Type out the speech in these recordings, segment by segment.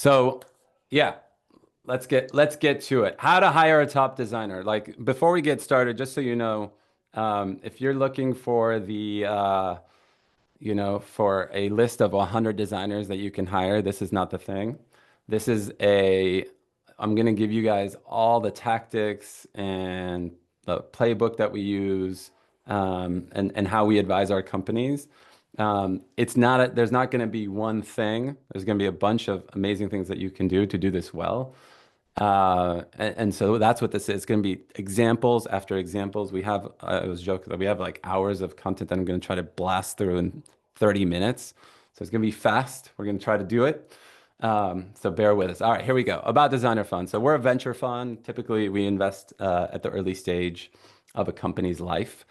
So, yeah, let's get to it. How to hire a top designer. Like before we get started, just so you know, if you're looking for for a list of 100 designers that you can hire, this is not the thing. This is I'm going to give you guys all the tactics and the playbook that we use, and how we advise our companies. There's not going to be one thing. There's going to be a bunch of amazing things that you can do to do this well. And so that's what this is. It's going to be examples after examples. I was joking that we have like hours of content that I'm going to try to blast through in 30 minutes. So it's going to be fast. We're going to try to do it. So bear with us. All right, here we go. About designer fund. So we're a venture fund. Typically, we invest at the early stage of a company's life.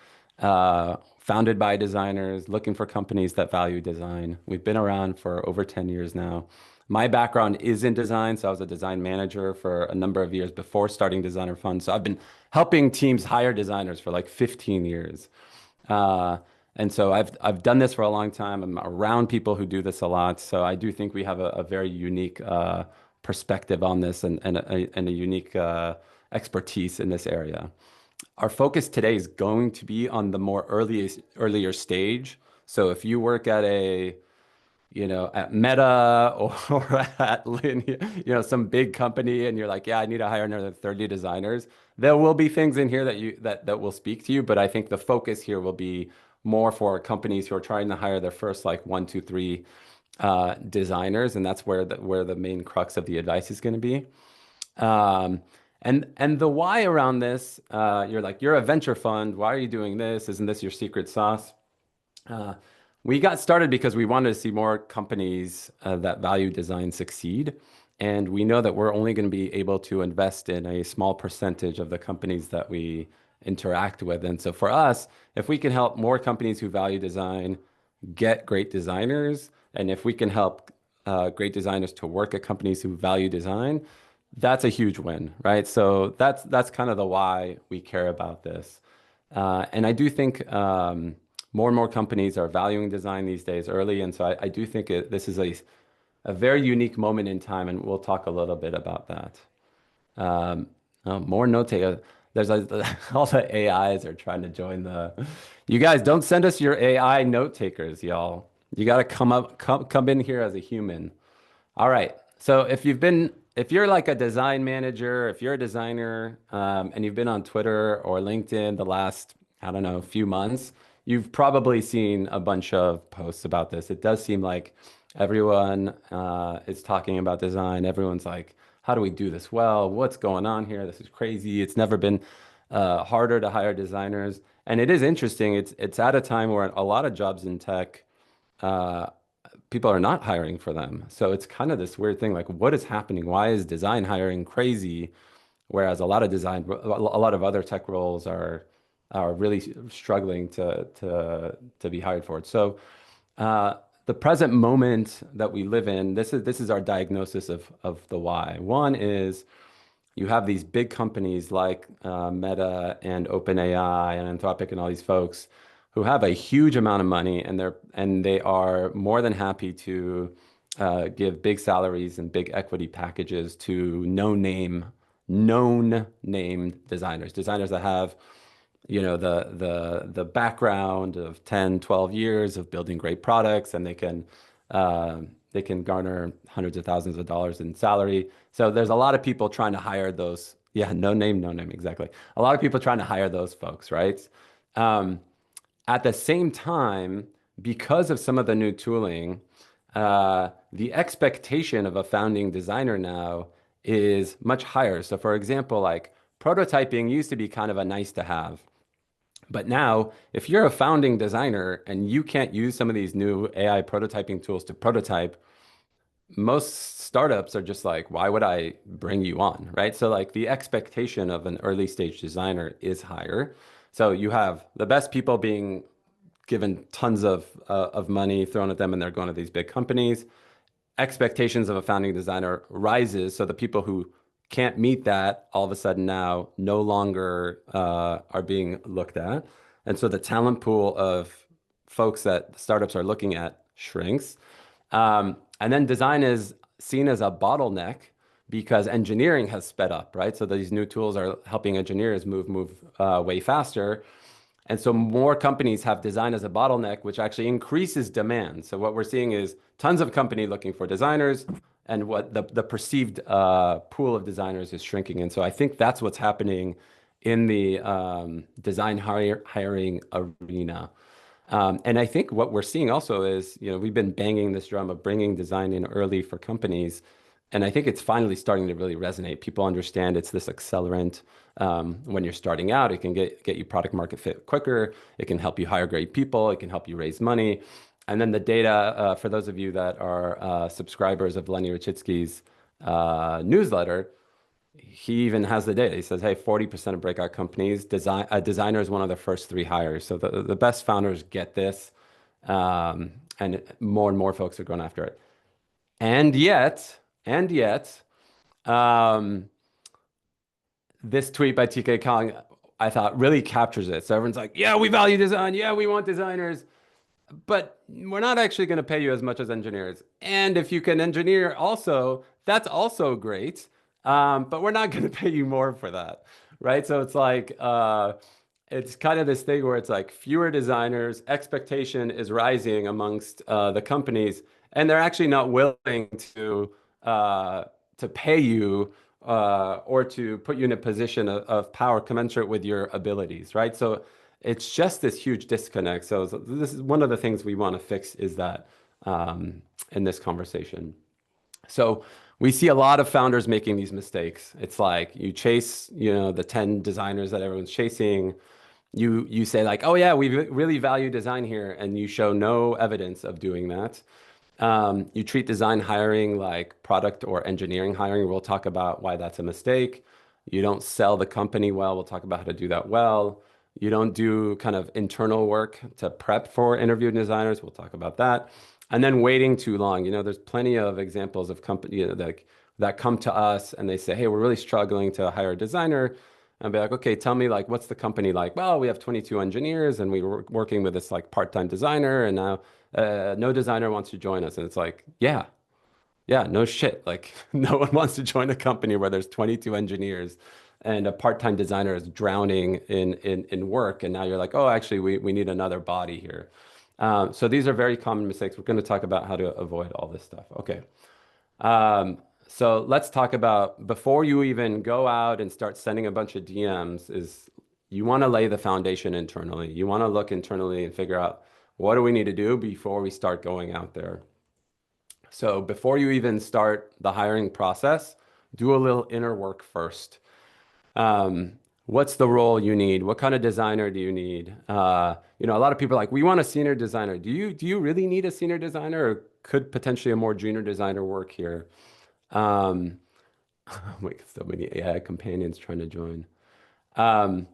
Founded by designers, looking for companies that value design. We've been around for over 10 years now. My background is in design, so I was a design manager for a number of years before starting Designer Fund. So I've been helping teams hire designers for like 15 years. And so I've done this for a long time. I'm around people who do this a lot. So I do think we have a very unique perspective on this and a unique expertise in this area. Our focus today is going to be on the more earlier stage. So if you work at at Meta or at some big company and you're like, yeah, I need to hire another 30 designers, there will be things in here that will speak to you. But I think the focus here will be more for companies who are trying to hire their first like one, two, three designers, and that's where the main crux of the advice is going to be. And the why around this, you're a venture fund. Why are you doing this? Isn't this your secret sauce? We got started because we wanted to see more companies that value design succeed. And we know that we're only going to be able to invest in a small percentage of the companies that we interact with. And so for us, if we can help more companies who value design get great designers, and if we can help great designers to work at companies who value design, that's a huge win, right? So that's kind of the why we care about this. And I do think more and more companies are valuing design these days early. And so I do think this is a very unique moment in time, and we'll talk a little bit about that. More note taker. There's all the AIs are trying to join You guys, don't send us your AI note takers, y'all. You got to come in here as a human. All right. So if you're like a design manager, if you're a designer, and you've been on Twitter or LinkedIn the last, I don't know, few months, you've probably seen a bunch of posts about this. It does seem like everyone is talking about design. Everyone's like, how do we do this well? What's going on here? This is crazy. It's never been harder to hire designers. And it is interesting. It's at a time where a lot of jobs in tech, people are not hiring for them. So it's kind of this weird thing, like what is happening? Why is design hiring crazy? Whereas a lot of other tech roles are really struggling to be hired for it. So the present moment that we live in, this is our diagnosis of the why. One is you have these big companies like Meta and OpenAI and Anthropic and all these folks who have a huge amount of money, and they are more than happy to give big salaries and big equity packages to known name designers that have the background of 10, 12 years of building great products, and they can garner hundreds of thousands of dollars in salary. So there's a lot of people trying to hire those. Yeah, no name, exactly. A lot of people trying to hire those folks, right? At the same time, because of some of the new tooling, the expectation of a founding designer now is much higher. So for example, like prototyping used to be kind of a nice to have. But now, if you're a founding designer and you can't use some of these new AI prototyping tools to prototype, most startups are just like, why would I bring you on, right? So like the expectation of an early stage designer is higher. So you have the best people being given tons of money thrown at them, and they're going to these big companies. Expectations of a founding designer rises, so the people who can't meet that all of a sudden now no longer are being looked at. And so the talent pool of folks that startups are looking at shrinks. And then design is seen as a bottleneck because engineering has sped up, right? So these new tools are helping engineers move way faster. And so more companies have design as a bottleneck, which actually increases demand. So what we're seeing is tons of company looking for designers, and what the perceived pool of designers is shrinking. And so I think that's what's happening in the hiring arena. And I think what we're seeing also is, we've been banging this drum of bringing design in early for companies. And I think it's finally starting to really resonate. People understand it's this accelerant. When you're starting out, it can get you product market fit quicker. It can help you hire great people. It can help you raise money. And then the data, for those of you that are subscribers of Lenny Rachitsky's newsletter, he even has the data. He says, hey, 40% of breakout companies, a designer is one of the first three hires. So the best founders get this, and more folks are going after it. And yet, um, this tweet by TK Kong, I thought really captures it. So everyone's like, yeah, we value design. Yeah, we want designers, but we're not actually going to pay you as much as engineers. And if you can engineer also, that's also great. But we're not going to pay you more for that, right? So it's like, it's kind of this thing where it's like fewer designers, expectation is rising amongst the companies, and they're actually not willing uh, to pay you or to put you in a position of power commensurate with your abilities, right? So it's just this huge disconnect. So this is one of the things we want to fix is that in this conversation. So we see a lot of founders making these mistakes. It's like you chase, the 10 designers that everyone's chasing. You say like, oh yeah, we really value design here, and you show no evidence of doing that. You treat design hiring like product or engineering hiring. We'll talk about why that's a mistake. You don't sell the company well. We'll talk about how to do that well. You don't do kind of internal work to prep for interview designers. We'll talk about that. And then waiting too long. There's plenty of examples of company that come to us and they say, hey, we're really struggling to hire a designer. And be like, okay, tell me like, what's the company like? Well, we have 22 engineers and we were working with this like part-time designer, and now no designer wants to join us. And it's like, yeah, yeah, no shit. Like no one wants to join a company where there's 22 engineers and a part-time designer is drowning in work. And now you're like, oh, actually, we need another body here. So these are very common mistakes. We're going to talk about how to avoid all this stuff. Okay. So let's talk about before you even go out and start sending a bunch of DMs is you want to lay the foundation internally. You want to look internally and figure out what do we need to do before we start going out there. So before you even start the hiring process, do a little inner work first. What's the role you need? What kind of designer do you need? A lot of people are like, we want a senior designer. Do you really need a senior designer, or could potentially a more junior designer work here? Um, Wait, so many AI companions trying to join. Um,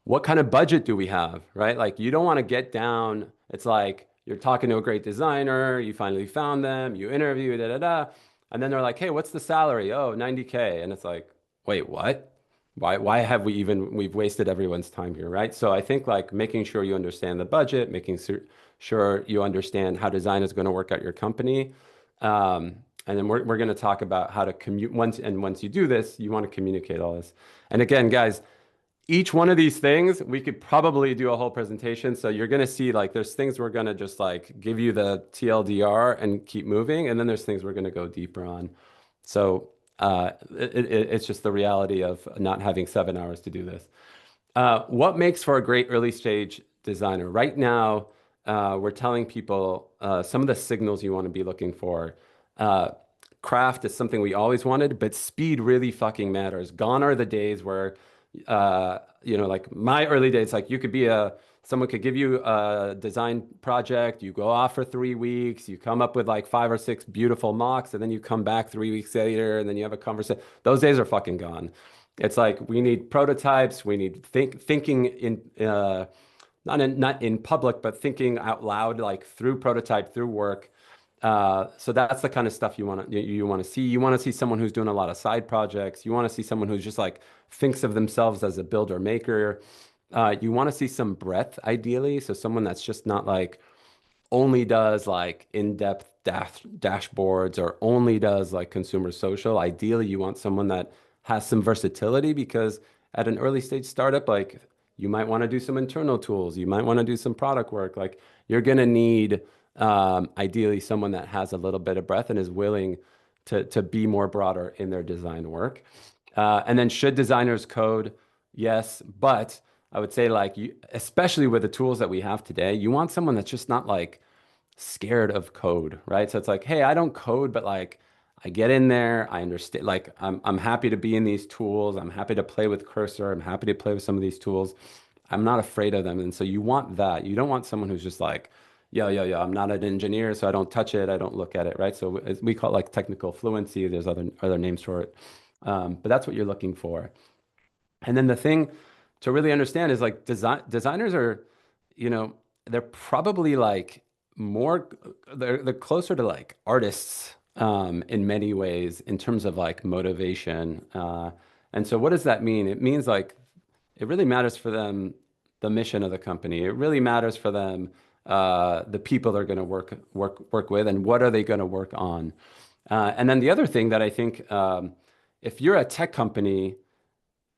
what kind of budget do we have, right? Like you don't want to get down. It's like you're talking to a great designer, you finally found them, you interview, da da da, and then they're like, "Hey, what's the salary?" "Oh, 90K." And it's like, "Wait, what? Why have we've wasted everyone's time here, right?" So I think like making sure you understand the budget, making sure you understand how design is going to work at your company. And then we're going to talk about how to commute once you do this, you want to communicate all this. And again, guys, each one of these things, we could probably do a whole presentation. So you're going to see like there's things we're going to just like give you the TLDR and keep moving. And then there's things we're going to go deeper on. So it's just the reality of not having 7 hours to do this. What makes for a great early stage designer? Right now, we're telling people some of the signals you want to be looking for. Craft is something we always wanted, but speed really fucking matters. Gone are the days where like my early days, like someone could give you a design project, you go off for 3 weeks, you come up with like 5 or 6 beautiful mocks, and then you come back 3 weeks later, and then you have a conversation. Those days are fucking gone. It's like we need prototypes, we need thinking in not in public, but thinking out loud, like through prototype, through work. So that's the kind of stuff you want to see. You want to see someone who's doing a lot of side projects. You want to see someone who's just like thinks of themselves as a builder maker. You want to see some breadth, ideally. So someone that's just not like only does like in-depth dashboards or only does like consumer social. Ideally, you want someone that has some versatility because at an early stage startup, like you might want to do some internal tools, you might want to do some product work. Like you're gonna need ideally someone that has a little bit of breadth and is willing to be more broader in their design work. And then should designers code? Yes, but I would say like you, especially with the tools that we have today, you want someone that's just not like scared of code, right? So it's like, hey, I don't code, but like I get in there, I understand, like I'm happy to be in these tools. I'm happy to play with cursor. I'm happy to play with some of these tools. I'm not afraid of them. And so you want that. You don't want someone who's just like, yo, I'm not an engineer, so I don't touch it, I don't look at it, right? So we call it like technical fluency. There's other names for it. But that's what you're looking for. And then the thing to really understand is like designers are, you know, they're probably like more, they're closer to like artists in many ways in terms of like motivation. And so what does that mean? It means like it really matters for them the mission of the company. It really matters for them the people they're going to work with and what are they going to work on. And then the other thing that I think if you're a tech company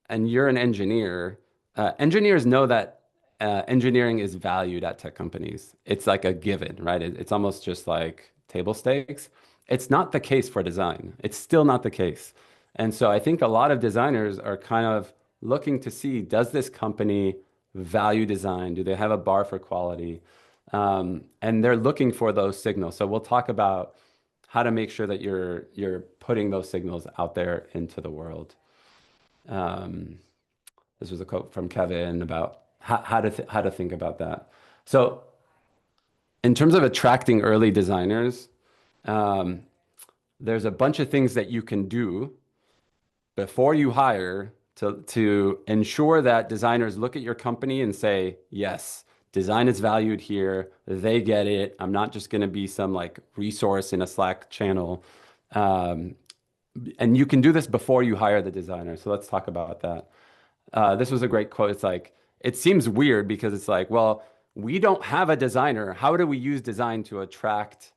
and you're an engineer, engineers know that engineering is valued at tech companies. It's like a given, right? It's almost just like table stakes. It's not the case for design. It's still not the case. And so I think a lot of designers are kind of looking to see, does this company value design? Do they have a bar for quality? And they're looking for those signals. So we'll talk about how to make sure that you're putting those signals out there into the world. Um, this was a quote from Kevin about how to think about that. So in terms of attracting early designers, um, there's a bunch of things that you can do before you hire to ensure that designers look at your company and say, yes, design is valued here. They get it. I'm not just going to be some like resource in a Slack channel. Um, and you can do this before you hire the designer. So let's talk about that. This was a great quote. It's like, it seems weird because it's like, well, we don't have a designer. How do we use design to attract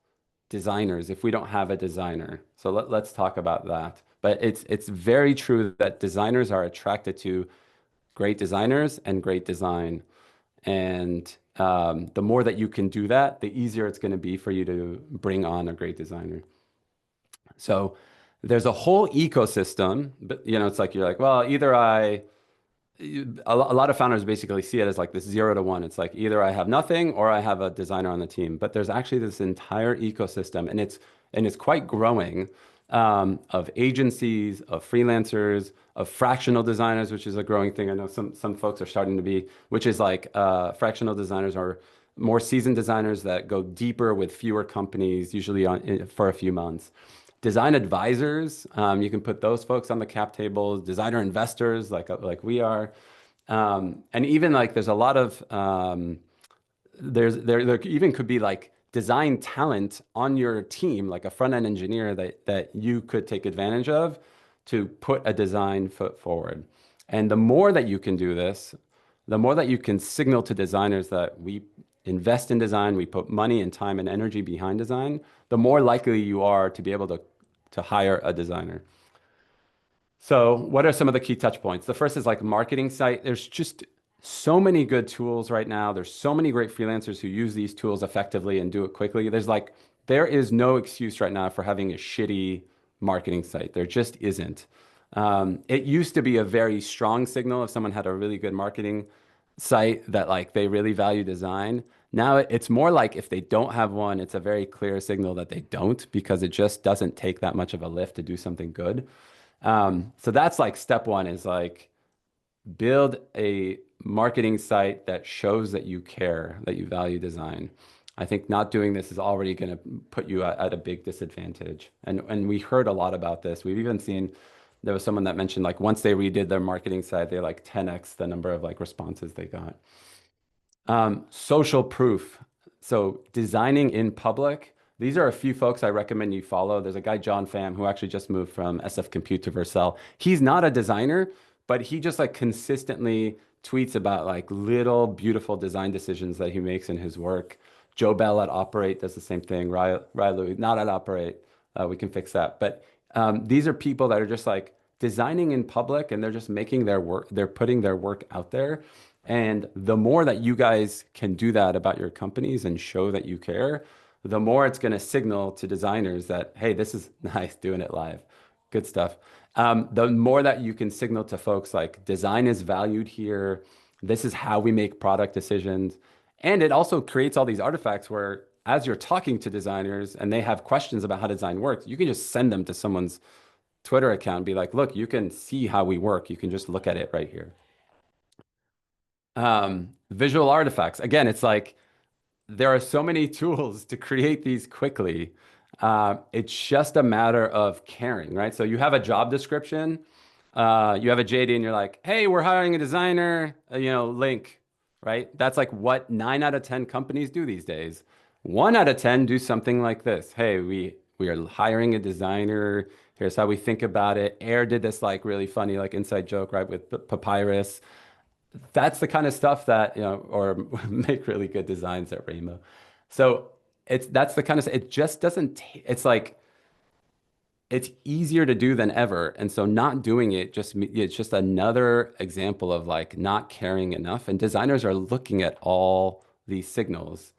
designers if we don't have a designer? So let's talk about that. But it's very true that designers are attracted to great designers and great design. And the more that you can do that, the easier it's going to be for you to bring on a great designer. So there's a whole ecosystem, but you know, it's like you're like, well, either a lot of founders basically see it as like this 0 to 1. It's like either I have nothing or I have a designer on the team. But there's actually this entire ecosystem, and it's quite growing of agencies, of freelancers, of fractional designers, which is a growing thing. I know some folks are starting to be, which is like fractional designers are more seasoned designers that go deeper with fewer companies, usually for a few months. Design advisors, you can put those folks on the cap table. Designer investors, like we are, and even like there's a lot of there even could be like design talent on your team, like a front end engineer that you could take advantage of to put a design foot forward. And the more that you can do this, the more that you can signal to designers that we invest in design, we put money and time and energy behind design, the more likely you are to be able to hire a designer. So what are some of the key touch points? The first is like marketing site. There's just so many good tools right now. There's so many great freelancers who use these tools effectively and do it quickly. There is no excuse right now for having a shitty marketing site. There just isn't. It used to be a very strong signal if someone had a really good marketing site that like they really value design. Now it's more like if they don't have one, it's a very clear signal that they don't because it just doesn't take that much of a lift to do something good. So that's like step one is like build a marketing site that shows that you care, that you value design. I think not doing this is already going to put you at a big disadvantage. And we heard a lot about this. We've even seen there was someone that mentioned like once they redid their marketing site, they like 10x the number of like responses they got. Social proof. So designing in public. These are a few folks I recommend you follow. There's a guy, John Pham, who actually just moved from SF Compute to Vercel. He's not a designer, but he just like consistently tweets about like little beautiful design decisions that he makes in his work. Joe Bell at Operate does the same thing. Riley, not at Operate. We can fix that. But these are people that are just like designing in public and they're just making their work, they're putting their work out there. And the more that you guys can do that about your companies and show that you care, the more it's going to signal to designers that, hey, this is nice doing it live. Good stuff. The more that you can signal to folks like design is valued here. This is how we make product decisions. And it also creates all these artifacts where as you're talking to designers and they have questions about how design works, you can just send them to someone's Twitter account and be like, look, you can see how we work. You can just look at it right here. Visual artifacts. Again, it's like there are so many tools to create these quickly. It's just a matter of caring, right? So you have a job description, you have a JD, and you're like, "Hey, we're hiring a designer," link, right? That's like what 9 out of 10 companies do these days. 1 out of 10 do something like this. Hey, we are hiring a designer. Here's how we think about it. Air did this like really funny like inside joke, right, with Papyrus. That's the kind of stuff that, or make really good designs at Rainbow. So that's the kind of, it just doesn't, it's like, it's easier to do than ever. And so not doing it it's just another example of like not caring enough. And designers are looking at all these signals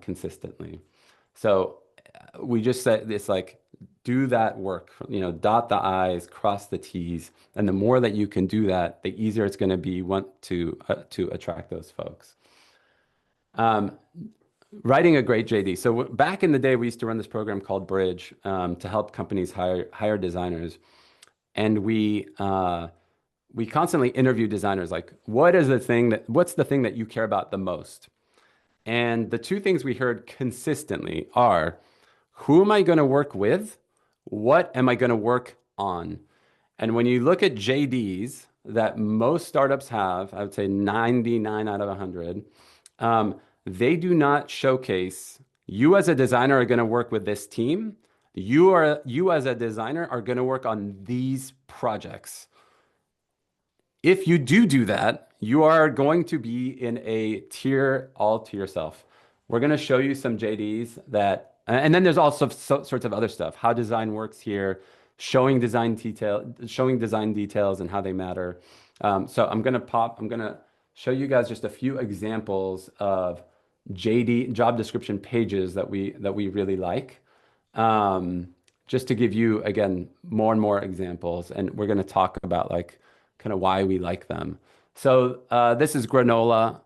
consistently. So we just said it's like, do that work, dot the I's, cross the T's. And the more that you can do that, the easier it's going to be to attract those folks. Writing a great JD. So back in the day, we used to run this program called Bridge to help companies hire designers. And we constantly interview designers like, what's the thing that you care about the most? And the two things we heard consistently are, who am I going to work with? What am I going to work on? And when you look at JDs that most startups have, I would say 99 out of 100, they do not showcase you as a designer are going to work with this team. You as a designer are going to work on these projects. If you do that, you are going to be in a tier all to yourself. We're going to show you some JDs that, and then there's also sorts of other stuff, how design works here, showing design details and how they matter. So I'm going to show you guys just a few examples of JD job description pages that we really like. Just to give you, again, more and more examples, and we're going to talk about like kind of why we like them. So this is Granola,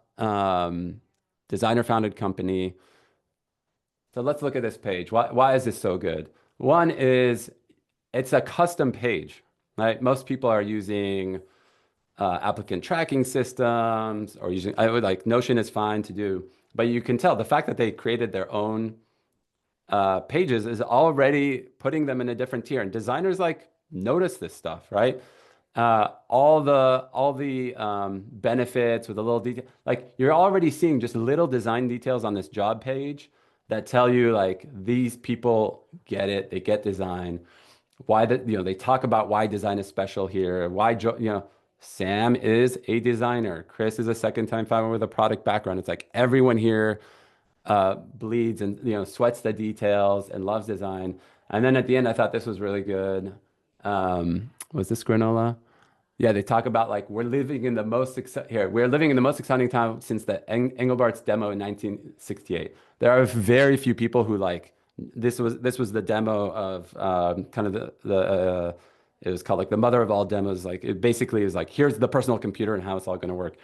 designer-founded company. So let's look at this page. Why is this so good? One is it's a custom page, right? Most people are using applicant tracking systems or using, I would like Notion is fine to do, but you can tell the fact that they created their own pages is already putting them in a different tier. And designers like notice this stuff, right? All the benefits with a little detail, like you're already seeing just little design details on this job page that tell you like these people get it, they get design. They talk about why design is special here, Sam is a designer. Chris is a second-time founder with a product background. It's like everyone here bleeds and sweats the details and loves design. And then at the end, I thought this was really good. Was this Granola? Yeah, they talk about like we're living in the most exciting time since the Engelbart's demo in 1968. There are very few people who like this was the demo of kind of the it was called like the mother of all demos. Like it basically is like here's the personal computer and how it's all going to work.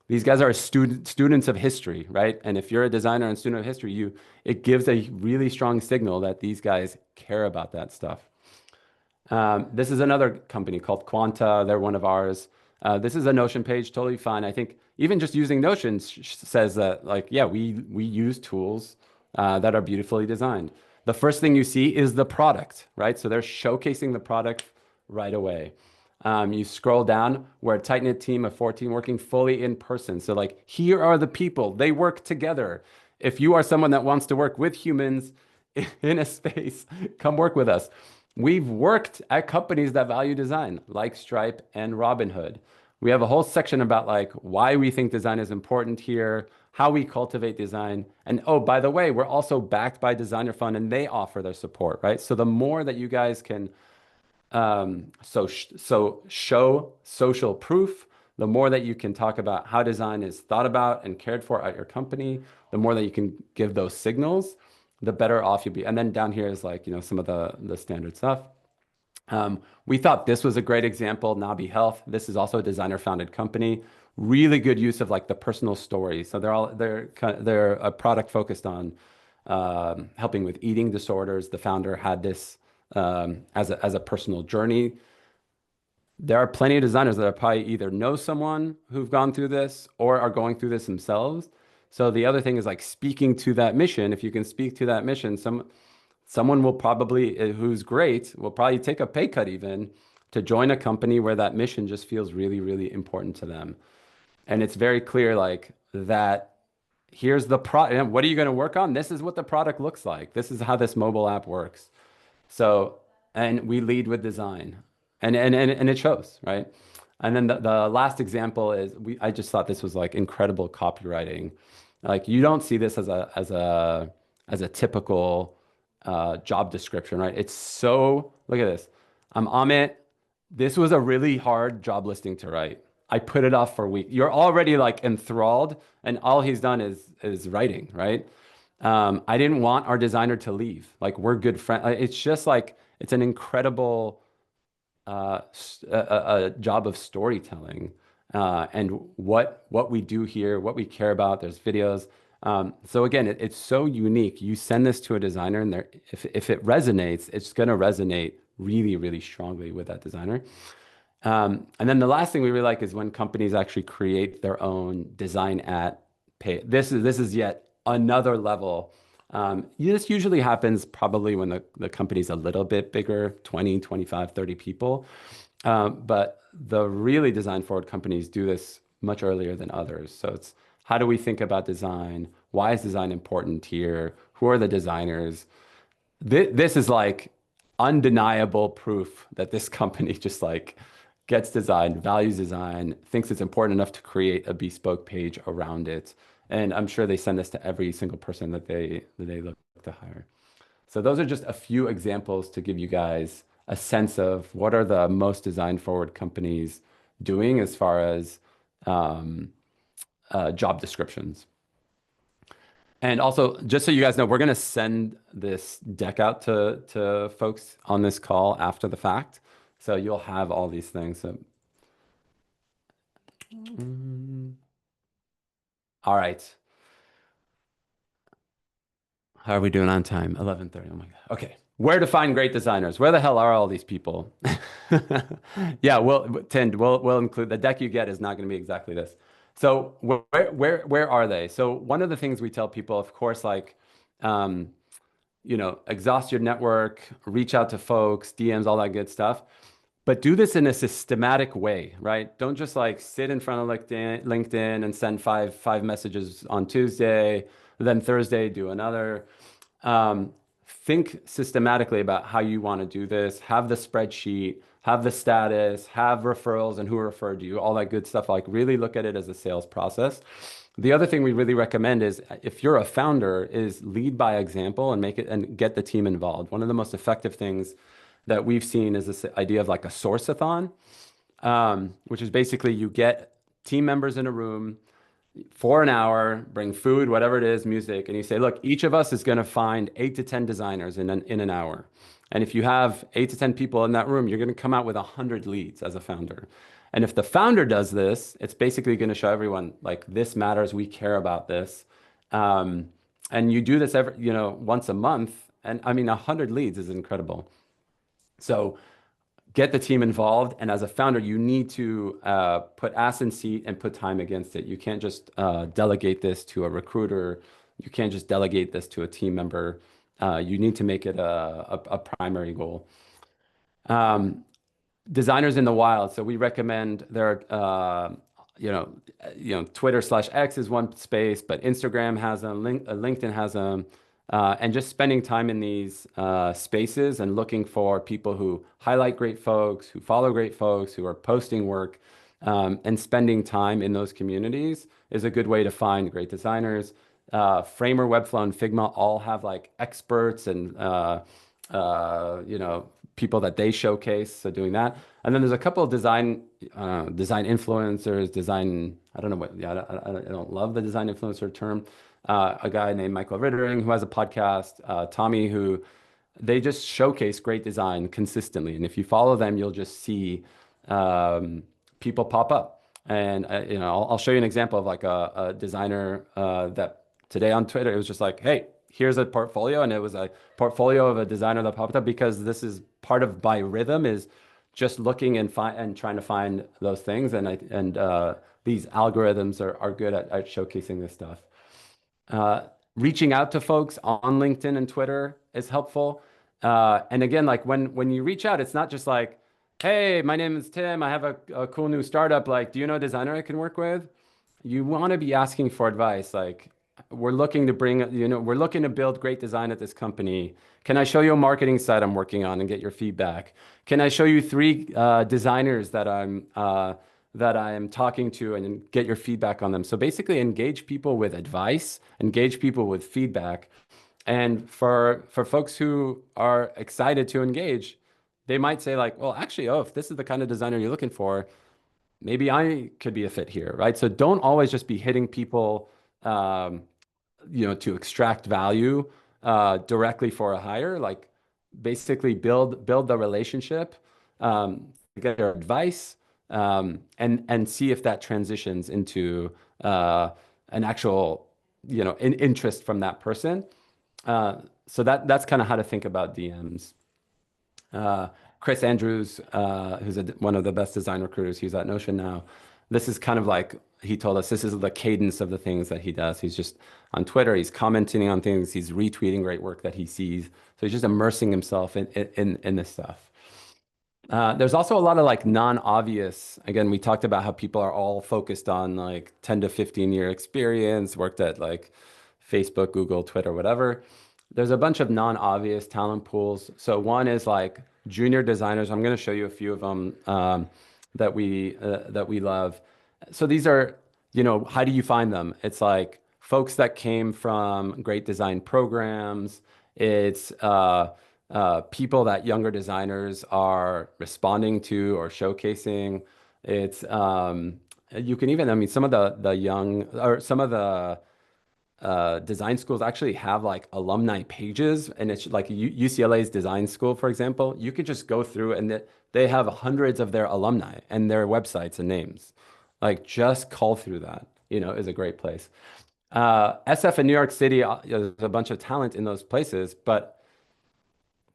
These guys are students of history, right? And if you're a designer and student of history, it gives a really strong signal that these guys care about that stuff. This is another company called Quanta. They're one of ours. This is a Notion page, totally fine. I think even just using Notion says that, like, yeah, we use tools that are beautifully designed. The first thing you see is the product, right? So they're showcasing the product right away. You scroll down, we're a tight-knit team of 14 working fully in person. So like, here are the people, they work together. If you are someone that wants to work with humans in a space, come work with us. We've worked at companies that value design, like Stripe and Robinhood. We have a whole section about like why we think design is important here, how we cultivate design. And oh, by the way, we're also backed by Designer Fund and they offer their support, right? So the more that you guys can so show social proof, the more that you can talk about how design is thought about and cared for at your company, the more that you can give those signals, the better off you'll be. And then down here is like, some of the standard stuff. We thought this was a great example, Nabi Health. This is also a designer founded company. Really good use of like the personal story. So they're a product focused on helping with eating disorders. The founder had this as a personal journey. There are plenty of designers that are probably either know someone who've gone through this or are going through this themselves. So the other thing is like speaking to that mission. If you can speak to that mission, someone will probably, who's great, will probably take a pay cut even to join a company where that mission just feels really, really important to them. And it's very clear like that here's the product. What are you going to work on? This is what the product looks like. This is how this mobile app works. So, and we lead with design and it shows, right? And then the last example is I just thought this was like incredible copywriting. Like you don't see this as a typical job description, right? It's so, look at this. I'm Amit. This was a really hard job listing to write. I put it off for a week. You're already like enthralled, and all he's done is writing, right? I didn't want our designer to leave. Like we're good friends. It's just like it's an incredible a job of storytelling and what we do here, what we care about. There's videos. So again, it's so unique. You send this to a designer, and if it resonates, it's going to resonate really, really strongly with that designer. And then the last thing we really like is when companies actually create their own design at pay. This is yet another level. This usually happens probably when the company's a little bit bigger, 20, 25, 30 people. But the really design forward companies do this much earlier than others. So it's how do we think about design? Why is design important here? Who are the designers? This is like undeniable proof that this company just like gets design, values design, thinks it's important enough to create a bespoke page around it. And I'm sure they send this to every single person that they look to hire. So those are just a few examples to give you guys a sense of what are the most design forward companies doing as far as job descriptions. And also, just so you guys know, we're going to send this deck out to folks on this call after the fact. So you'll have all these things. So, all right. How are we doing on time? 11:30. Oh my God. Okay. Where to find great designers? Where the hell are all these people? Yeah, we'll include the deck you get is not going to be exactly this. So where are they? So one of the things we tell people, of course, like exhaust your network, reach out to folks, DMs, all that good stuff. But do this in a systematic way, right? Don't just like sit in front of LinkedIn and send five messages on Tuesday, then Thursday do another. Think systematically about how you want to do this. Have the spreadsheet, have the status, have referrals and who referred you, all that good stuff. Like really look at it as a sales process. The other thing we really recommend is if you're a founder, is lead by example and make it and get the team involved. One of the most effective things that we've seen is this idea of like a source-a-thon, which is basically you get team members in a room for an hour, bring food, whatever it is, music, and you say, look, each of us is going to find 8 to 10 designers in an hour. And if you have 8 to 10 people in that room, you're going to come out with 100 leads as a founder. And if the founder does this, it's basically going to show everyone like this matters, we care about this. And you do this once a month. And I mean, 100 leads is incredible. So get the team involved. And as a founder, you need to put ass in seat and put time against it. You can't just delegate this to a recruiter. You can't just delegate this to a team member. You need to make it a primary goal. Designers in the wild. So we recommend Twitter/X is one space, but Instagram has them, LinkedIn has them. And just spending time in these spaces and looking for people who highlight great folks, who follow great folks, who are posting work. And spending time in those communities is a good way to find great designers. Framer, Webflow, and Figma all have like experts and you know, people that they showcase. So doing that, and then there's a couple of design influencers, design. I don't know what. Yeah, I don't love the design influencer term. A guy named Michael Rittering who has a podcast. Tommy who they just showcase great design consistently, and if you follow them, you'll just see um, people pop up. And you know, I'll show you an example of like a designer that today on Twitter, it was just like, hey, here's a portfolio, and it was a portfolio of a designer that popped up because this is part of by rhythm is just looking and find and trying to find those things, and these algorithms are good at showcasing this stuff. Uh, Reaching out to folks on LinkedIn and Twitter is helpful. And again, like when you reach out, it's not just like, hey, my name is Tim. I have a cool new startup. Like, do you know a designer I can work with? You want to be asking for advice. Like, we're looking to bring, you know, we're looking to build great design at this company. Can I show you a marketing site I'm working on and get your feedback? Can I show you three designers that I'm talking to and get your feedback on them? So basically, engage people with advice, engage people with feedback, and for folks who are excited to engage, they might say like, well, actually, oh, if this is the kind of designer you're looking for, maybe I could be a fit here, right? So don't always just be hitting people, um, you know, to extract value directly for a hire. Like basically build the relationship, get their advice, and see if that transitions into an actual, you know, interest from that person. So that's kind of how to think about DMs. Uh, Chris Andrews, who's one of the best design recruiters, he's at Notion now. This is kind of like he told us this is the cadence of the things that he does. He's just on Twitter, he's commenting on things, he's retweeting great work that he sees. So he's just immersing himself in this stuff. There's also a lot of like non-obvious. Again, we talked about how people are all focused on like 10 to 15-year experience, worked at like Facebook, Google, Twitter, whatever. There's a bunch of non-obvious talent pools. So one is like junior designers. I'm going to show you a few of them that we love. So these are, you know, how do you find them? It's like folks that came from great design programs. It's people that younger designers are responding to or showcasing. It's you can even, I mean, some of the young or some of the design schools actually have like alumni pages, and it's like UCLA's design school, for example. You could just go through and they have hundreds of their alumni and their websites and names. Like just call through that, you know, is a great place. SF in New York City, there's a bunch of talent in those places, but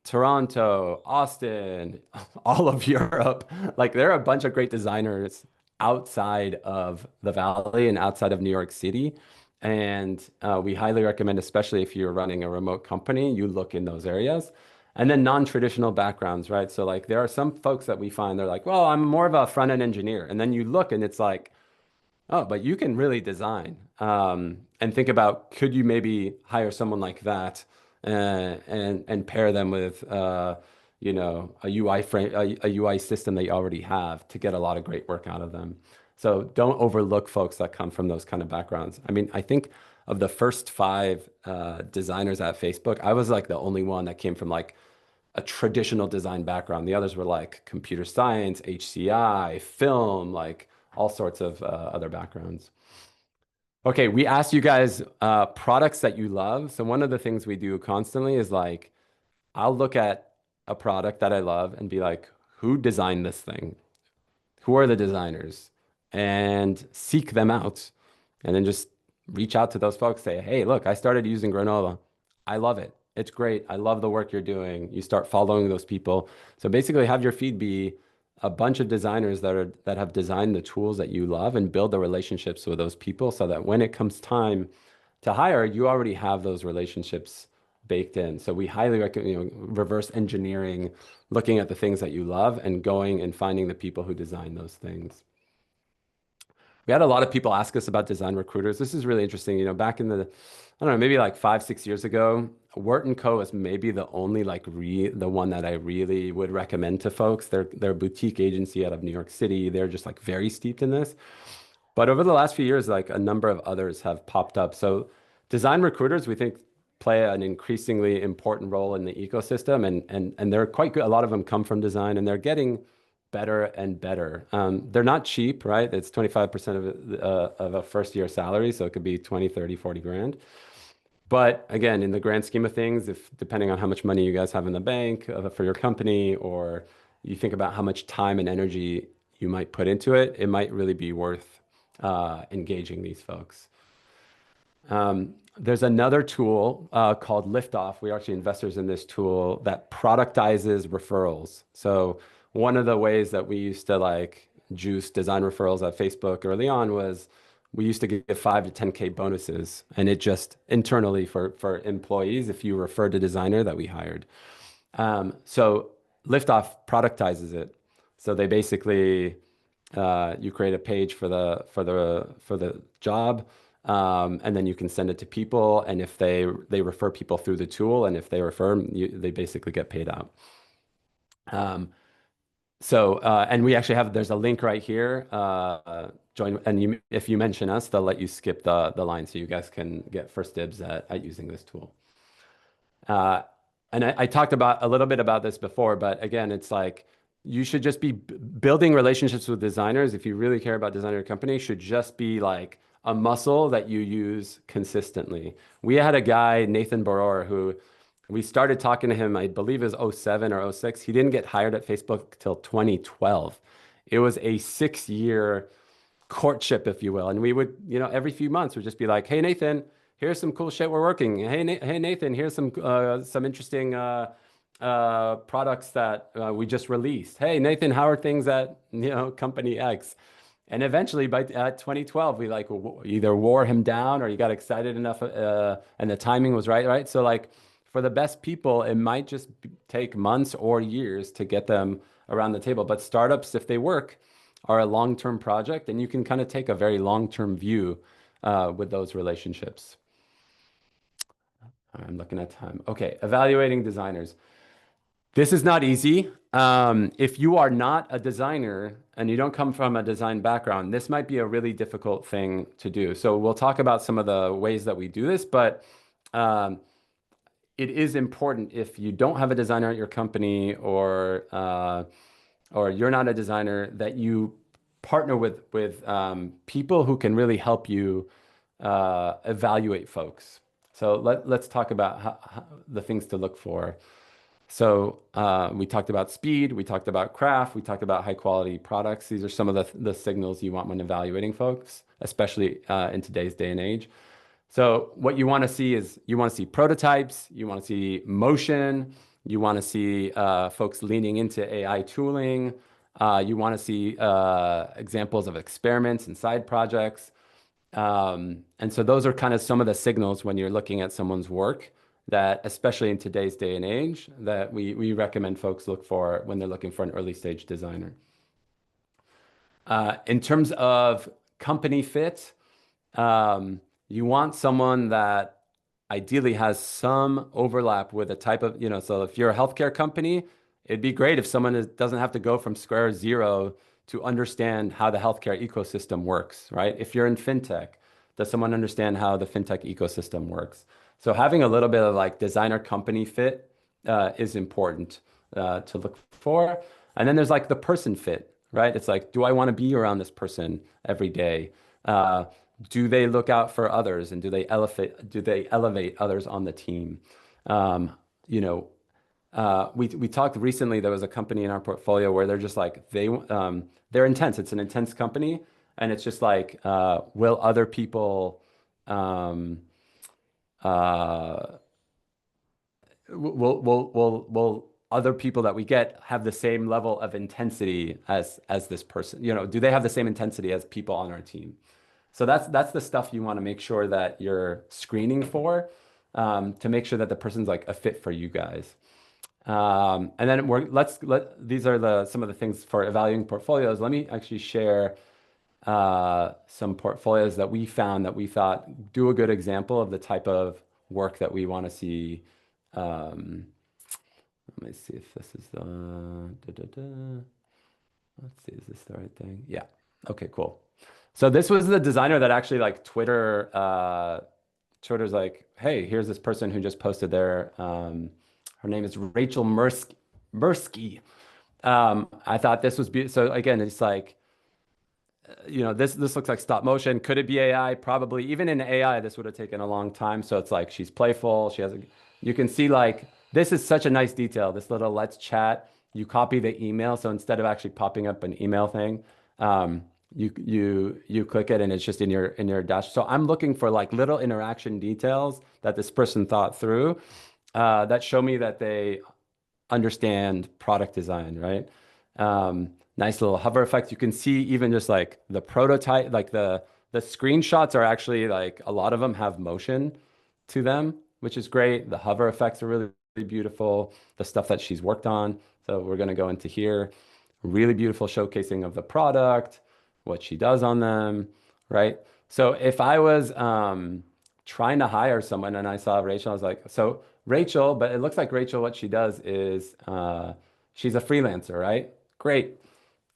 Toronto, Austin, all of Europe. Like there are a bunch of great designers outside of the Valley and outside of New York City. And we highly recommend, especially if you're running a remote company, you look in those areas. And then non-traditional backgrounds, right? So like there are some folks that we find they're like, well, I'm more of a front-end engineer. And then you look and it's like, oh, but you can really design. And think about could you maybe hire someone like that and pair them with you know a UI frame a UI system they already have to get a lot of great work out of them. So don't overlook folks that come from those kind of backgrounds. I mean, I think of the first five designers at Facebook, I was like the only one that came from like a traditional design background. The others were like computer science, HCI, film, like all sorts of other backgrounds. Okay, we asked you guys products that you love. So one of the things we do constantly is like, I'll look at a product that I love and be like, who designed this thing? Who are the designers? And seek them out. And then just reach out to those folks, say, hey, look, I started using Granola. I love it. It's great. I love the work you're doing. You start following those people. So basically have your feed be a bunch of designers that have designed the tools that you love and build the relationships with those people so that when it comes time to hire, you already have those relationships baked in. So we highly recommend, you know, reverse engineering, looking at the things that you love and going and finding the people who design those things. We had a lot of people ask us about design recruiters. This is really interesting. You know, back in the, I don't know, maybe like 5, 6 years ago, Wort & Co is maybe the only like the one that I really would recommend to folks. They're a boutique agency out of New York City. They're just like very steeped in this. But over the last few years, like a number of others have popped up. So design recruiters, we think, play an increasingly important role in the ecosystem, and they're quite good. A lot of them come from design, and they're getting better and better. They're not cheap, right? It's 25% of a first year salary, so it could be 20, 30, 40 grand. But again, in the grand scheme of things, if depending on how much money you guys have in the bank for your company, or you think about how much time and energy you might put into it, it might really be worth engaging these folks. There's another tool called Liftoff. We're actually investors in this tool that productizes referrals. So one of the ways that we used to like juice design referrals at Facebook early on was we used to give 5 to 10K bonuses, and it just internally for employees if you referred a designer that we hired. So Liftoff productizes it. So they basically you create a page for the job, and then you can send it to people. And if they refer people through the tool, and if they refer 'em, they basically get paid out. And we actually there's a link right here. Join, and if you mention us, they'll let you skip the line, so you guys can get first dibs at using this tool. And I talked about a little bit about this before, but again, it's like you should just be building relationships with designers. If you really care about designing your company, should just be like a muscle that you use consistently. We had a guy, Nathan Baror, who we started talking to him, I believe it was '07 or '06. He didn't get hired at Facebook till 2012. It was a 6-year courtship, if you will. And we would, every few months would just be like, hey, Nathan, here's some cool shit we're working. Hey, Nathan, here's some interesting products that we just released. Hey, Nathan, how are things at, company X? And eventually by 2012, we like either wore him down or he got excited enough and the timing was right? So like for the best people, it might just take months or years to get them around the table. But startups, if they work, are a long-term project, and you can kind of take a very long-term view with those relationships. I'm looking at time. Okay, evaluating designers. This is not easy. If you are not a designer and you don't come from a design background, this might be a really difficult thing to do. So we'll talk about some of the ways that we do this, but it is important if you don't have a designer at your company or you're not a designer, that you partner with people who can really help you evaluate folks. So let's talk about the things to look for. So we talked about speed, we talked about craft, we talked about high quality products. These are some of the signals you want when evaluating folks, especially in today's day and age. So what you want to see is you want to see prototypes, you want to see motion, you want to see folks leaning into AI tooling, you want to see examples of experiments and side projects. And so those are kind of some of the signals when you're looking at someone's work that, especially in today's day and age, that we recommend folks look for when they're looking for an early stage designer. In terms of company fit, you want someone that ideally has some overlap with a type of, so if you're a healthcare company, it'd be great if someone doesn't have to go from square zero to understand how the healthcare ecosystem works, right? If you're in fintech, does someone understand how the fintech ecosystem works? So having a little bit of like designer company fit is important to look for. And then there's like the person fit, right? It's like, do I want to be around this person every day? Do they look out for others, and do they elevate others on the team? We talked recently, there was a company in our portfolio where they're just like, they're intense. It's an intense company. And it's just like, will other people, will other people that we get have the same level of intensity as this person? Do they have the same intensity as people on our team? So that's the stuff you want to make sure that you're screening for, to make sure that the person's like a fit for you guys. And then these are some of the things for evaluating portfolios. Let me actually share some portfolios that we found that we thought do a good example of the type of work that we want to see let me see if this is the, let's see, is this the right thing? Yeah. Okay, cool. So this was the designer that actually like Twitter's like, hey, here's this person who just posted their, her name is Rachel Mursky. I thought this was beautiful. So again, it's like, this looks like stop motion. Could it be AI? Probably. Even in AI, this would have taken a long time. So it's like she's playful. You can see like this is such a nice detail. This little let's chat. You copy the email. So instead of actually popping up an email thing, you click it and it's just in your dash. So I'm looking for like little interaction details that this person thought through, that show me that they understand product design, right? Nice little hover effect. You can see even just like the prototype, like the screenshots are actually like a lot of them have motion to them, which is great. The hover effects are really, really beautiful. The stuff that she's worked on. So we're going to go into here. Really beautiful showcasing of the product, what she does on them, right? So if I was trying to hire someone and I saw Rachel, I was like, so Rachel, but it looks like Rachel, what she does is she's a freelancer, right? Great.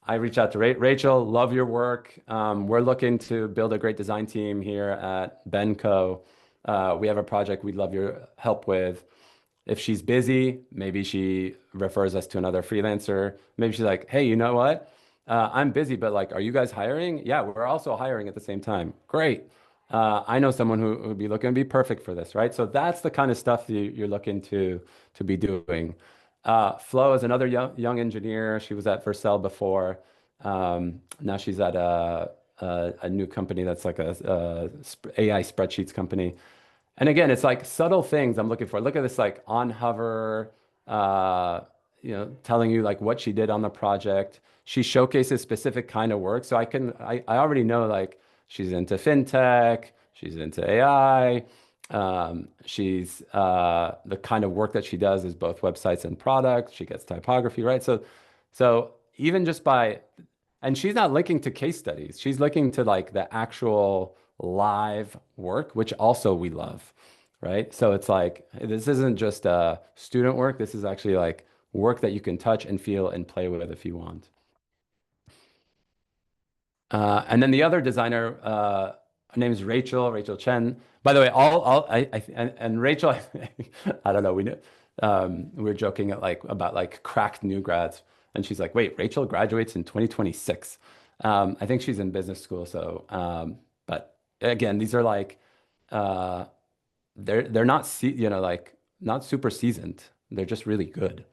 I reach out to Rachel, love your work. We're looking to build a great design team here at Benco. We have a project we'd love your help with. If she's busy, maybe she refers us to another freelancer. Maybe she's like, hey, you know what? I'm busy, but like, are you guys hiring? Yeah, we're also hiring at the same time. Great. I know someone who would be looking to be perfect for this, right? So that's the kind of stuff you're looking to be doing. Flo is another young engineer. She was at Vercel before. Now she's at a new company that's like a AI spreadsheets company. And again, it's like subtle things I'm looking for. Look at this, like on hover, uh, telling you like what she did on the project. She showcases specific kind of work. So I already know like she's into fintech, she's into AI. She's the kind of work that she does is both websites and products. She gets typography, right? So even just by, and she's not linking to case studies. She's linking to like the actual live work, which also we love, right? So it's like this isn't just student work. This is actually like work that you can touch and feel and play with if you want. And then the other designer, her name is Rachel Chen. By the way, and Rachel, I don't know. We were joking about like cracked new grads, and she's like, "Wait, Rachel graduates in 2026." I think she's in business school. So, but again, these are like, uh, they're not like not super seasoned. They're just really good.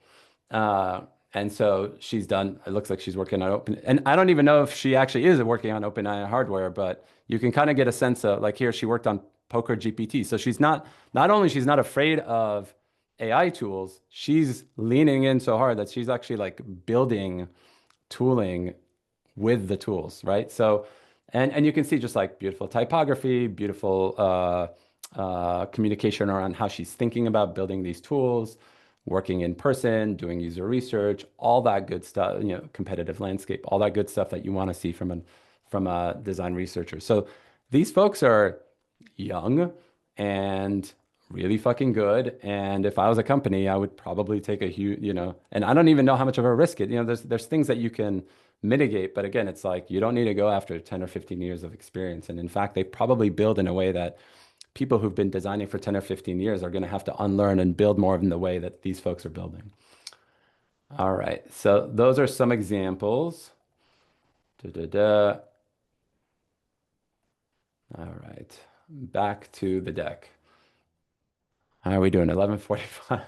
Uh, and so she's done, it looks like she's working on open, and I don't even know if she actually is working on OpenAI hardware, but you can kind of get a sense of like here, she worked on Poker GPT. So not only she's not afraid of AI tools, she's leaning in so hard that she's actually like building tooling with the tools, right? So, and you can see just like beautiful typography, beautiful communication around how she's thinking about building these tools, working in person, doing user research, all that good stuff, competitive landscape, all that good stuff that you want to see from a design researcher. So these folks are young and really fucking good. And if I was a company, I would probably take a huge, and I don't even know how much of a risk it, there's things that you can mitigate, but again, it's like you don't need to go after 10 or 15 years of experience. And in fact, they probably build in a way that people who've been designing for 10 or 15 years are going to have to unlearn and build more in the way that these folks are building. All right, so those are some examples. Da, da, da. All right, back to the deck. How are we doing? 11:45.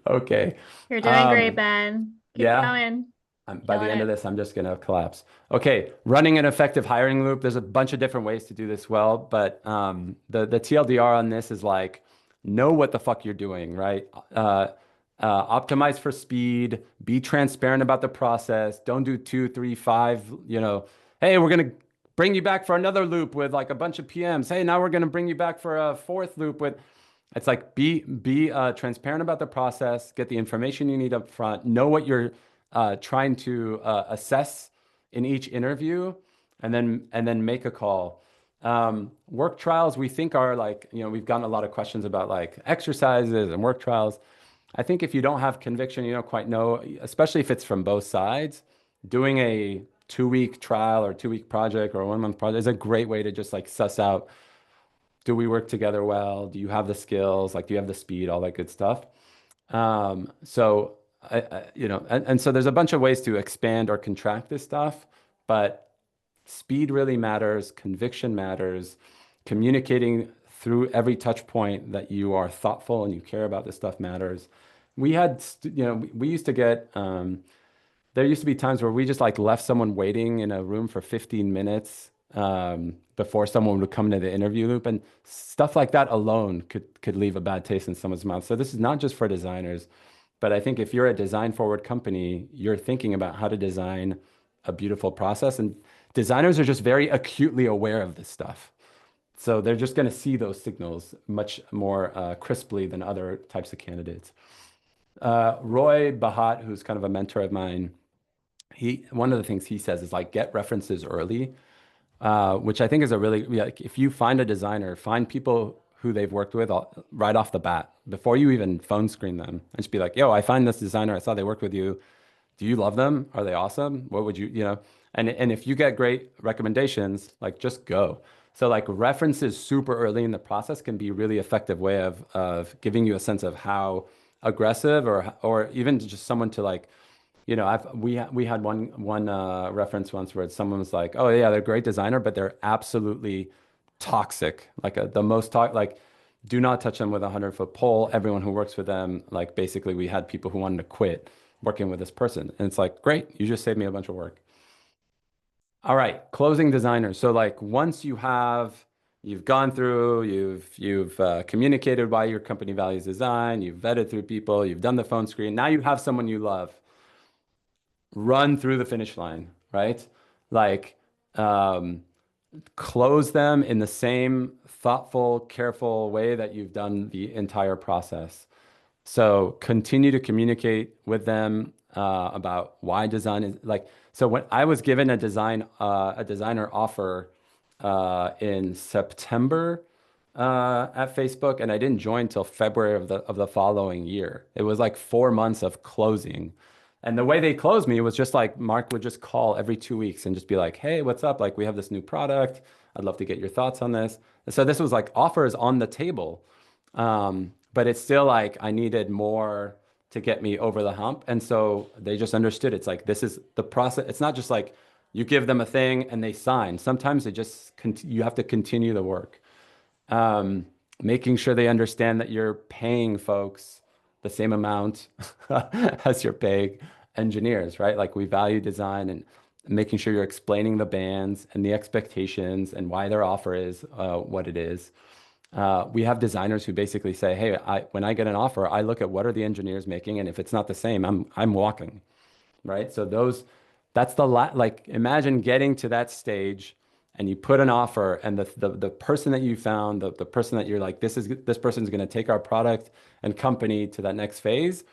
Okay. You're doing great, Ben. Keep Yeah. going. By the Killing end of it. this, I'm just going to collapse. Okay, running an effective hiring loop. There's a bunch of different ways to do this well, but the TLDR on this is like, know what the fuck you're doing, right? Optimize for speed. Be transparent about the process. Don't do two, three, five. Hey, we're gonna bring you back for another loop with like a bunch of PMs. Hey, now we're gonna bring you back for a fourth loop with. It's like be transparent about the process. Get the information you need up front. Know what you're trying to assess in each interview, and then make a call. Work trials we think are like, we've gotten a lot of questions about like exercises and work trials. I think if you don't have conviction, you don't quite know, especially if it's from both sides, doing a 2 week trial or 2 week project or a 1 month project is a great way to just like suss out, do we work together well? Do you have the skills? Like, do you have the speed? All that good stuff. So and so there's a bunch of ways to expand or contract this stuff, but speed really matters, conviction matters, communicating through every touch point that you are thoughtful and you care about this stuff matters. We used to get, there used to be times where we just like left someone waiting in a room for 15 minutes before someone would come into the interview loop, and stuff like that alone could leave a bad taste in someone's mouth. So this is not just for designers, but I think if you're a design forward company, you're thinking about how to design a beautiful process, and designers are just very acutely aware of this stuff. So they're just going to see those signals much more crisply than other types of candidates. Roy Bahat, who's kind of a mentor of mine, one of the things he says is like get references early, which I think is a really like if you find a designer, find people who they've worked with right off the bat before you even phone screen them, and just be like, "Yo, I find this designer. I saw they worked with you. Do you love them? Are they awesome? What would you?" And if you get great recommendations, like just go. So like references super early in the process can be a really effective way of giving you a sense of how aggressive or even just someone to like, we had one reference once where someone was like, "Oh yeah, they're a great designer, but they're absolutely toxic. Like the most like, do not touch them with a 100-foot pole. Everyone who works with them, like basically, we had people who wanted to quit working with this person, and it's like, great, you just saved me a bunch of work." All right, closing designers. So like once you've gone through, you've communicated why your company values design, you've vetted through people, you've done the phone screen. Now you have someone you love, run through the finish line, right? Like, um, close them in the same thoughtful, careful way that you've done the entire process. So continue to communicate with them about why design is like. So when I was given a designer offer in September at Facebook, and I didn't join till February of the following year. It was like 4 months of closing. And the way they closed me was just like Mark would just call every 2 weeks and just be like, "Hey, what's up? Like, we have this new product. I'd love to get your thoughts on this." And so this was like offers on the table. But it's still like I needed more to get me over the hump. And so they just understood it's like this is the process. It's not just like you give them a thing and they sign. Sometimes you have to continue the work. Um, Making sure they understand that you're paying folks the same amount as you're paying engineers, right? Like we value design, and making sure you're explaining the bands and the expectations and why their offer is what it is. We have designers who basically say, "Hey, when I get an offer, I look at what are the engineers making, and if it's not the same, I'm walking." Right? So that's like imagine getting to that stage and you put an offer, and the person that you found, the person that you're like, this person's going to take our product and company to that next phase,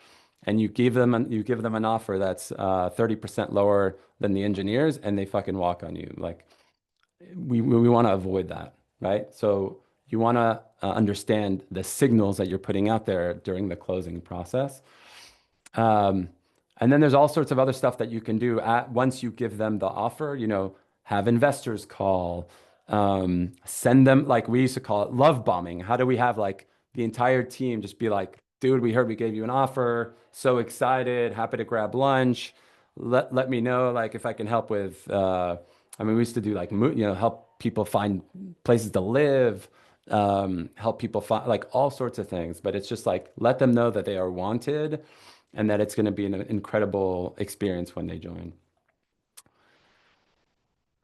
and you give them an offer that's 30% lower than the engineers, and they fucking walk on you. Like we want to avoid that, right? So you want to understand the signals that you're putting out there during the closing process. Um, and then there's all sorts of other stuff that you can do once you give them the offer, have investors call, send them, like we used to call it love bombing. How do we have like the entire team just be like, "Dude, we heard we gave you an offer. So excited, happy to grab lunch. Let me know like if I can help with, I mean, we used to do like, help people find places to live, help people find like all sorts of things. But it's just like, let them know that they are wanted and that it's going to be an incredible experience when they join.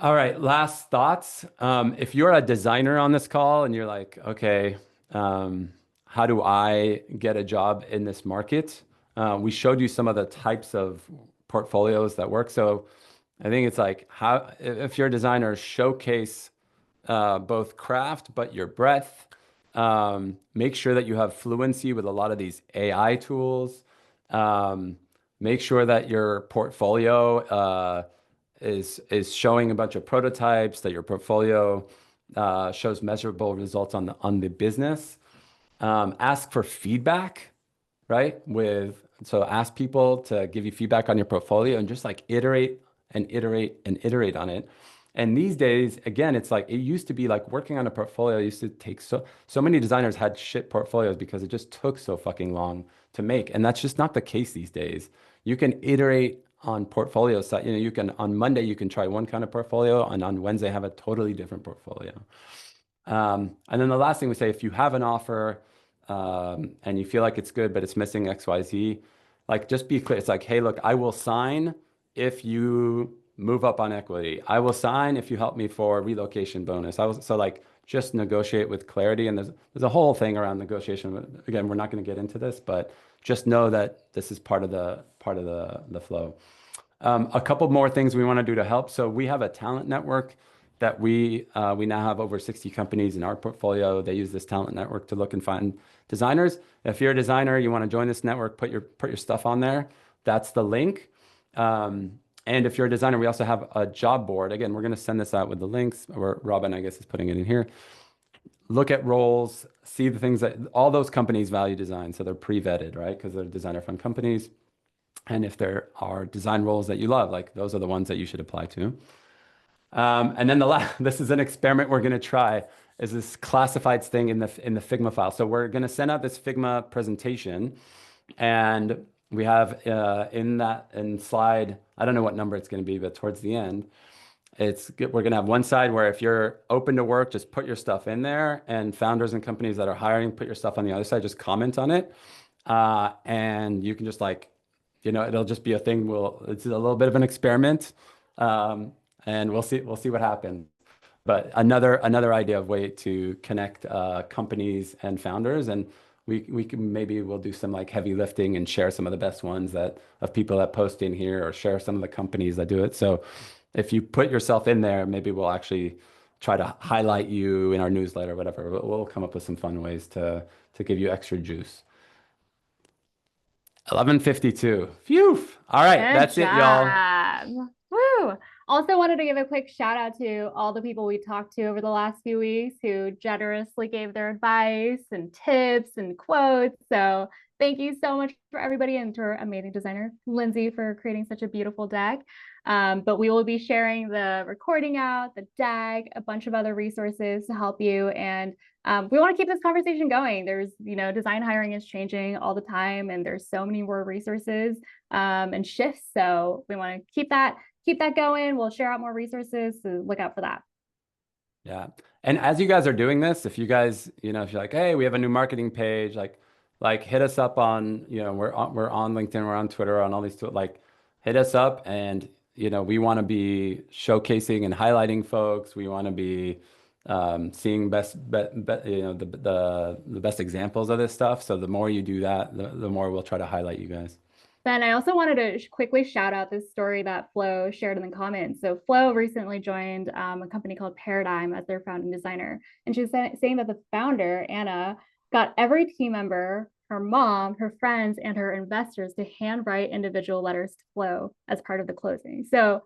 All right, last thoughts. If you're a designer on this call and you're like, "Okay, how do I get a job in this market?" We showed you some of the types of portfolios that work. So I think it's like if you're a designer, showcase both craft, but your breadth. Make sure that you have fluency with a lot of these AI tools. Um, Make sure that your portfolio is showing a bunch of prototypes, that your portfolio shows measurable results on the business. Ask for feedback, right? So ask people to give you feedback on your portfolio and just like iterate and iterate and iterate on it. And these days, again, it's like it used to be like working on a portfolio used to take so many designers had shit portfolios because it just took so fucking long to make. And that's just not the case these days. You can iterate on portfolio side. You can on Monday you can try one kind of portfolio and on Wednesday have a totally different portfolio. And then the last thing we say, if you have an offer and you feel like it's good, but it's missing XYZ, like just be clear. It's like, hey, look, I will sign if you move up on equity. I will sign if you help me for relocation bonus. So like just negotiate with clarity. And there's a whole thing around negotiation. Again, we're not going to get into this, but just know that this is part of the flow. A couple more things we want to do to help. So we have a talent network that we now have over 60 companies in our portfolio. They use this talent network to look and find designers. If you're a designer, you want to join this network, put your stuff on there. That's the link. And if you're a designer, we also have a job board. Again, we're going to send this out with the links, or Robin, I guess, is putting it in here. Look at roles, see the things that all those companies value design. So they're pre-vetted, right? Because they're designer fund companies. And if there are design roles that you love, like those are the ones that you should apply to. And then this is an experiment we're going to try is this classifieds thing in the Figma file. So we're going to send out this Figma presentation, and we have in slide, I don't know what number it's going to be, but towards the end, we're going to have one side where if you're open to work, just put your stuff in there, and founders and companies that are hiring, put your stuff on the other side, just comment on it. And you can just like, it'll just be a thing. It's a little bit of an experiment. And we'll see what happens. But another idea of way to connect companies and founders, and we'll do some like heavy lifting and share some of the best ones of people that post in here, or share some of the companies that do it. So if you put yourself in there, maybe we'll actually try to highlight you in our newsletter, or whatever. We'll come up with some fun ways to give you extra juice. 11:52. Phew. All right, Good that's it, y'all. job. Woo. Also wanted to give a quick shout out to all the people we talked to over the last few weeks who generously gave their advice and tips and quotes. So thank you so much for everybody, and to our amazing designer, Lindsay, for creating such a beautiful deck. But we will be sharing the recording out, the deck, a bunch of other resources to help you. And we want to keep this conversation going. There's, design hiring is changing all the time, and there's so many more resources and shifts. So we want to keep that going. We'll share out more resources, so look out for that. Yeah. And as you guys are doing this, if you guys, if you're like, hey, we have a new marketing page, like hit us up on, we're on LinkedIn, we're on Twitter, on all these like hit us up, and we want to be showcasing and highlighting folks. We want to be seeing the best examples of this stuff. So the more you do that, the more we'll try to highlight you guys. Ben, I also wanted to quickly shout out this story that Flo shared in the comments. So Flo recently joined a company called Paradigm as their founding designer. And she's saying that the founder, Anna, got every team member, her mom, her friends, and her investors to handwrite individual letters to Flo as part of the closing. So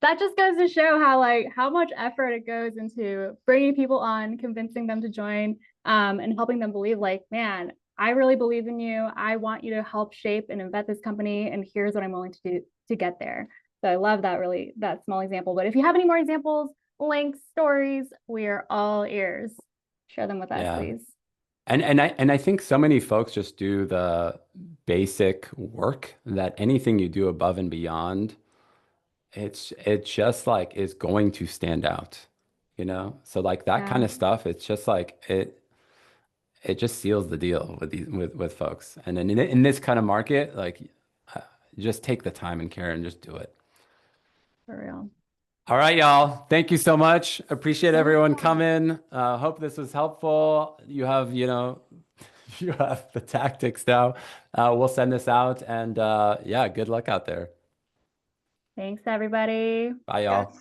that just goes to show how much effort it goes into bringing people on, convincing them to join, and helping them believe like, man, I really believe in you. I want you to help shape and invent this company, and here's what I'm willing to do to get there. So I love that small example. But if you have any more examples, links, stories, we are all ears. Share them with us, please. And I think so many folks just do the basic work that anything you do above and beyond, it just like is going to stand out, So like that kind of stuff, it's just like it just seals the deal with folks. And in this kind of market, like just take the time and care and just do it. For real. All right, y'all. Thank you so much. Appreciate everyone coming. Hope this was helpful. You have, you have the tactics now. We'll send this out, and yeah, good luck out there. Thanks, everybody. Bye, y'all.